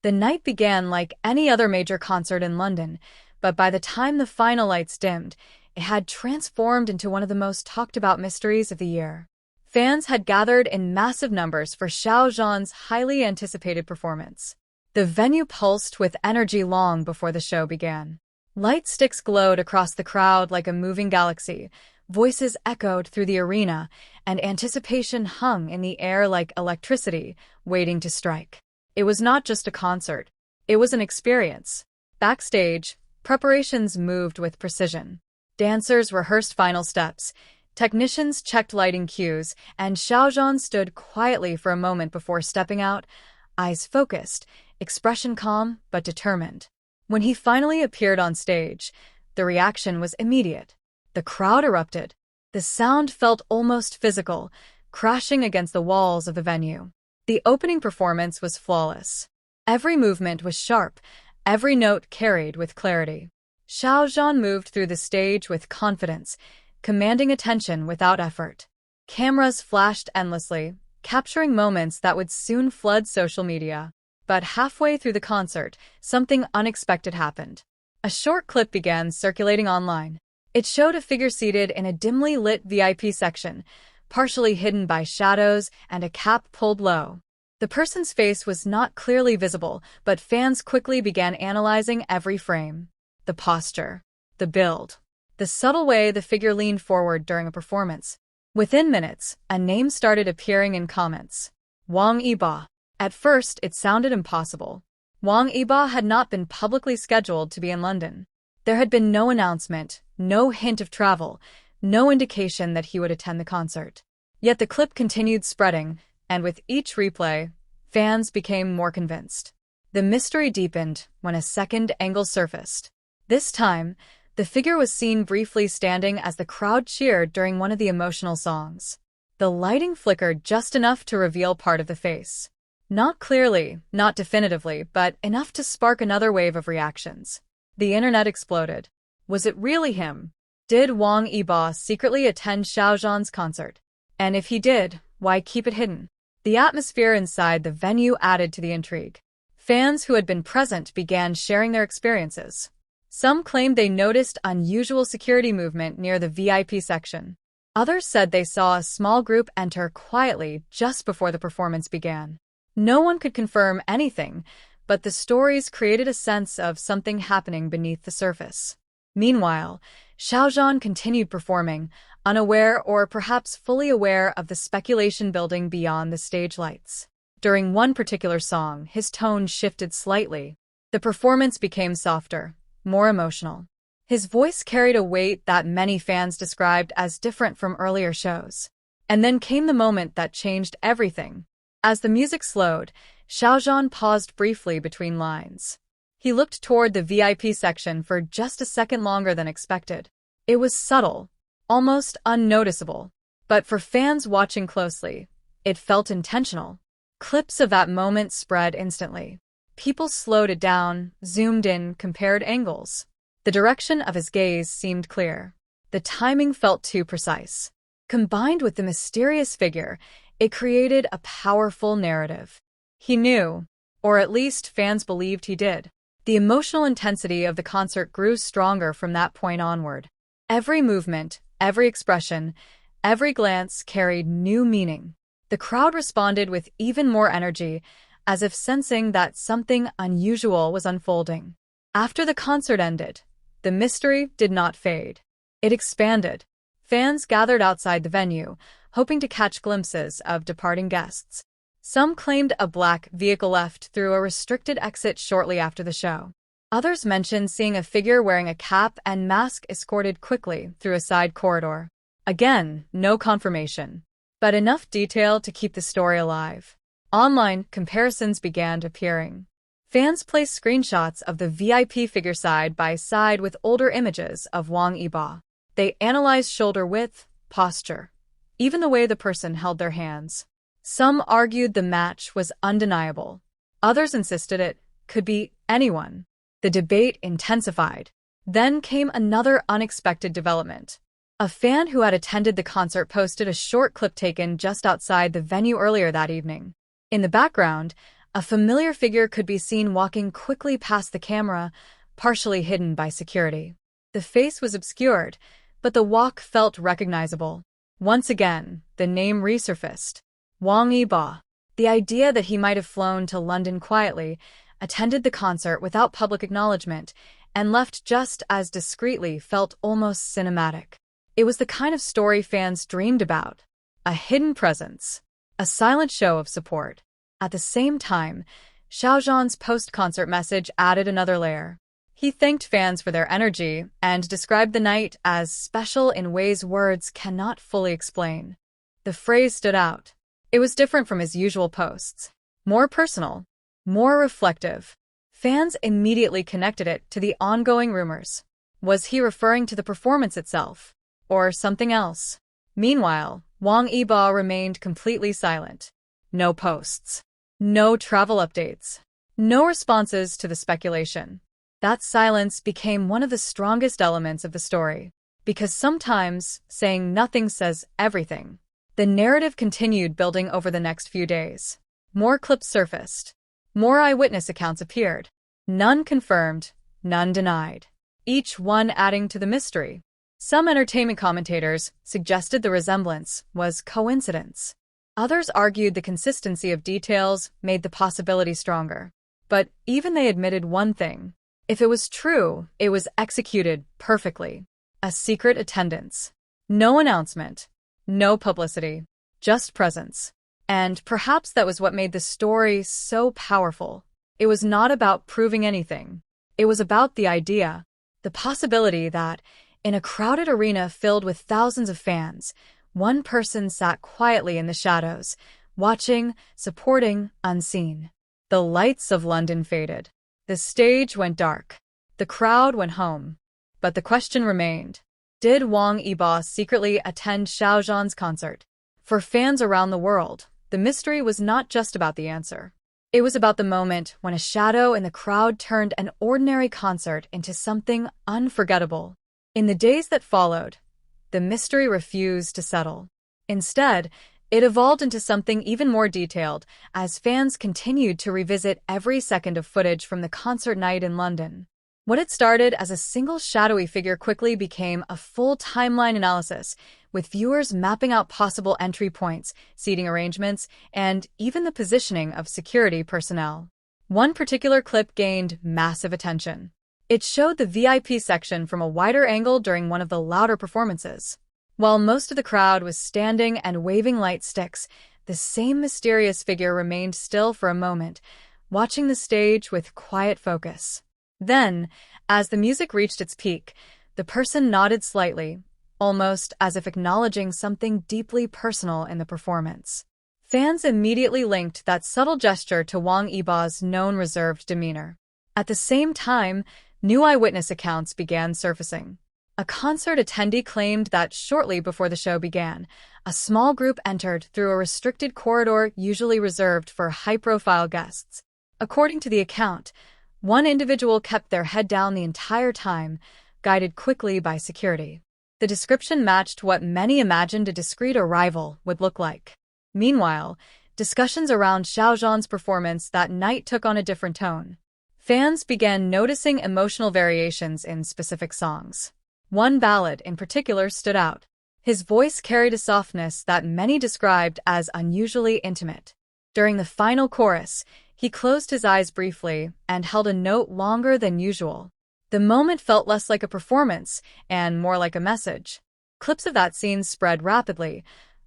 The night began like any other major concert in London, but by the time the final lights dimmed, it had transformed into one of the most talked-about mysteries of the year. Fans had gathered in massive numbers for Xiao Zhan's highly anticipated performance. The venue pulsed with energy long before the show began. Light sticks glowed across the crowd like a moving galaxy, voices echoed through the arena, and anticipation hung in the air like electricity, waiting to strike. It was not just a concert. It was an experience. Backstage, preparations moved with precision. Dancers rehearsed final steps, technicians checked lighting cues, and Xiao Zhan stood quietly for a moment before stepping out, eyes focused, expression calm but determined. When he finally appeared on stage, the reaction was immediate. The crowd erupted. The sound felt almost physical, crashing against the walls of the venue. The opening performance was flawless. Every movement was sharp, every note carried with clarity. Xiao Zhan moved through the stage with confidence, commanding attention without effort. Cameras flashed endlessly, capturing moments that would soon flood social media. But halfway through the concert, something unexpected happened. A short clip began circulating online. It showed a figure seated in a dimly lit VIP section, partially hidden by shadows and a cap pulled low. The person's face was not clearly visible, but fans quickly began analyzing every frame. The posture, the build, the subtle way the figure leaned forward during a performance. Within minutes, a name started appearing in comments. Wang Yibo. At first, it sounded impossible. Wang Yibo had not been publicly scheduled to be in London. There had been no announcement, no hint of travel, no indication that he would attend the concert. Yet the clip continued spreading, and with each replay, fans became more convinced. The mystery deepened when a second angle surfaced. This time, the figure was seen briefly standing as the crowd cheered during one of the emotional songs. The lighting flickered just enough to reveal part of the face. Not clearly, not definitively, but enough to spark another wave of reactions. The internet exploded. Was it really him? Did Wang Yibo secretly attend Xiao Zhan's concert? And if he did, why keep it hidden? The atmosphere inside the venue added to the intrigue. Fans who had been present began sharing their experiences. Some claimed they noticed unusual security movement near the VIP section. Others said they saw a small group enter quietly just before the performance began. No one could confirm anything, but the stories created a sense of something happening beneath the surface. Meanwhile, Xiao Zhan continued performing, unaware or perhaps fully aware of the speculation building beyond the stage lights. During one particular song, his tone shifted slightly. The performance became softer, more emotional. His voice carried a weight that many fans described as different from earlier shows. And then came the moment that changed everything. As the music slowed, Xiao Zhan paused briefly between lines. He looked toward the VIP section for just a second longer than expected. It was subtle, almost unnoticeable. But for fans watching closely, it felt intentional. Clips of that moment spread instantly. People slowed it down, zoomed in, compared angles. The direction of his gaze seemed clear. The timing felt too precise. Combined with the mysterious figure, it created a powerful narrative. He knew, or at least fans believed he did. The emotional intensity of the concert grew stronger from that point onward. Every movement, every expression, every glance carried new meaning. The crowd responded with even more energy, as if sensing that something unusual was unfolding. After the concert ended, the mystery did not fade. It expanded. Fans gathered outside the venue, hoping to catch glimpses of departing guests. Some claimed a black vehicle left through a restricted exit shortly after the show. Others mentioned seeing a figure wearing a cap and mask escorted quickly through a side corridor. Again, no confirmation, but enough detail to keep the story alive. Online comparisons began appearing. Fans placed screenshots of the VIP figure side by side with older images of Wang Yibo. They analyzed shoulder width, posture, even the way the person held their hands. Some argued the match was undeniable. Others insisted it could be anyone. The debate intensified. Then came another unexpected development. A fan who had attended the concert posted a short clip taken just outside the venue earlier that evening. In the background, A familiar figure could be seen walking quickly past the camera, partially hidden by security. The face was obscured, but the walk felt recognizable. Once again, the name resurfaced. Wang Yibo. The idea that he might have flown to London quietly, attended the concert without public acknowledgement, and left just as discreetly felt almost cinematic. It was the kind of story fans dreamed about. A hidden presence. A silent show of support. At the same time, Xiao Zhan's post-concert message added another layer. He thanked fans for their energy and described the night as special in ways words cannot fully explain. The phrase stood out. It was different from his usual posts. More personal. More reflective. Fans immediately connected it to the ongoing rumors. Was he referring to the performance itself? Or something else? Meanwhile, Wang Yibo remained completely silent. No posts. No travel updates. No responses to the speculation. That silence became one of the strongest elements of the story. Because sometimes, saying nothing says everything. The narrative continued building over the next few days. More clips surfaced. More eyewitness accounts appeared. None confirmed, none denied. Each one adding to the mystery. Some entertainment commentators suggested the resemblance was coincidence. Others argued the consistency of details made the possibility stronger. But even they admitted one thing. If it was true, it was executed perfectly. A secret attendance. No announcement. No publicity. Just presence. And perhaps that was what made the story so powerful. It was not about proving anything. It was about the idea. The possibility that, in a crowded arena filled with thousands of fans, one person sat quietly in the shadows, watching, supporting, unseen. The lights of London faded. The stage went dark. The crowd went home. But the question remained. Did Wang Yibo secretly attend Xiao Zhan's concert? For fans around the world, the mystery was not just about the answer. It was about the moment when a shadow in the crowd turned an ordinary concert into something unforgettable. In the days that followed, the mystery refused to settle. Instead, it evolved into something even more detailed as fans continued to revisit every second of footage from the concert night in London. What had started as a single shadowy figure quickly became a full timeline analysis, with viewers mapping out possible entry points, seating arrangements, and even the positioning of security personnel. One particular clip gained massive attention. It showed the VIP section from a wider angle during one of the louder performances. While most of the crowd was standing and waving light sticks, the same mysterious figure remained still for a moment, watching the stage with quiet focus. Then, as the music reached its peak, the person nodded slightly, almost as if acknowledging something deeply personal in the performance. Fans immediately linked that subtle gesture to Wang Yibo's known reserved demeanor. At the same time, new eyewitness accounts began surfacing. A concert attendee claimed that shortly before the show began, a small group entered through a restricted corridor usually reserved for high-profile guests. According to the account, one individual kept their head down the entire time, guided quickly by security. The description matched what many imagined a discreet arrival would look like. Meanwhile, discussions around Xiao Zhan's performance that night took on a different tone. Fans began noticing emotional variations in specific songs. One ballad in particular stood out. His voice carried a softness that many described as unusually intimate. During the final chorus, he closed his eyes briefly and held a note longer than usual. The moment felt less like a performance and more like a message. Clips of that scene spread rapidly,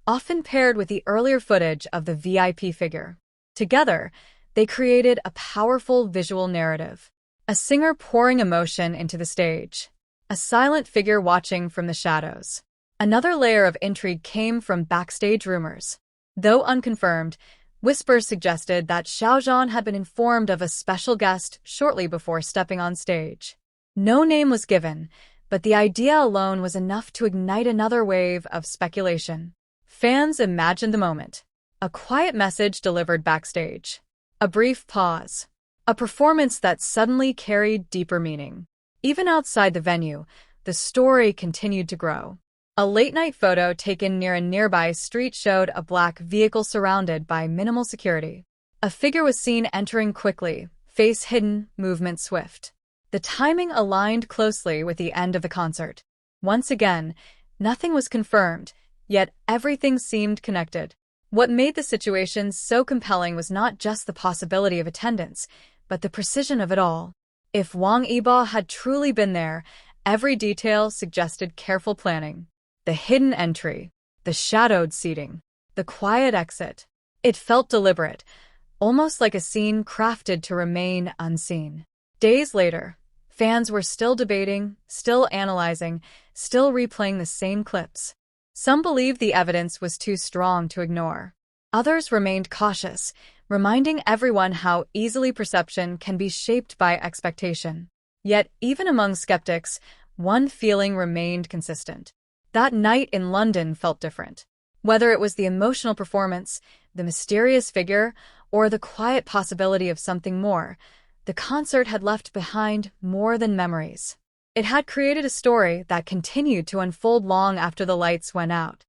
often paired with the earlier footage of the VIP figure. Together, they created a powerful visual narrative. A singer pouring emotion into the stage. A silent figure watching from the shadows. Another layer of intrigue came from backstage rumors. Though unconfirmed, whispers suggested that Xiao Zhan had been informed of a special guest shortly before stepping on stage. No name was given, but the idea alone was enough to ignite another wave of speculation. Fans imagined the moment. A quiet message delivered backstage. A brief pause. A performance that suddenly carried deeper meaning. Even outside the venue, the story continued to grow. A late-night photo taken near a nearby street showed a black vehicle surrounded by minimal security. A figure was seen entering quickly, face hidden, movement swift. The timing aligned closely with the end of the concert. Once again, nothing was confirmed, yet everything seemed connected. What made the situation so compelling was not just the possibility of attendance, but the precision of it all. If Wang Yibo had truly been there, every detail suggested careful planning. The hidden entry, the shadowed seating, the quiet exit. It felt deliberate, almost like a scene crafted to remain unseen. Days later, fans were still debating, still analyzing, still replaying the same clips. Some believed the evidence was too strong to ignore. Others remained cautious, reminding everyone how easily perception can be shaped by expectation. Yet, even among skeptics, one feeling remained consistent. That night in London felt different. Whether it was the emotional performance, the mysterious figure, or the quiet possibility of something more, the concert had left behind more than memories. It had created a story that continued to unfold long after the lights went out.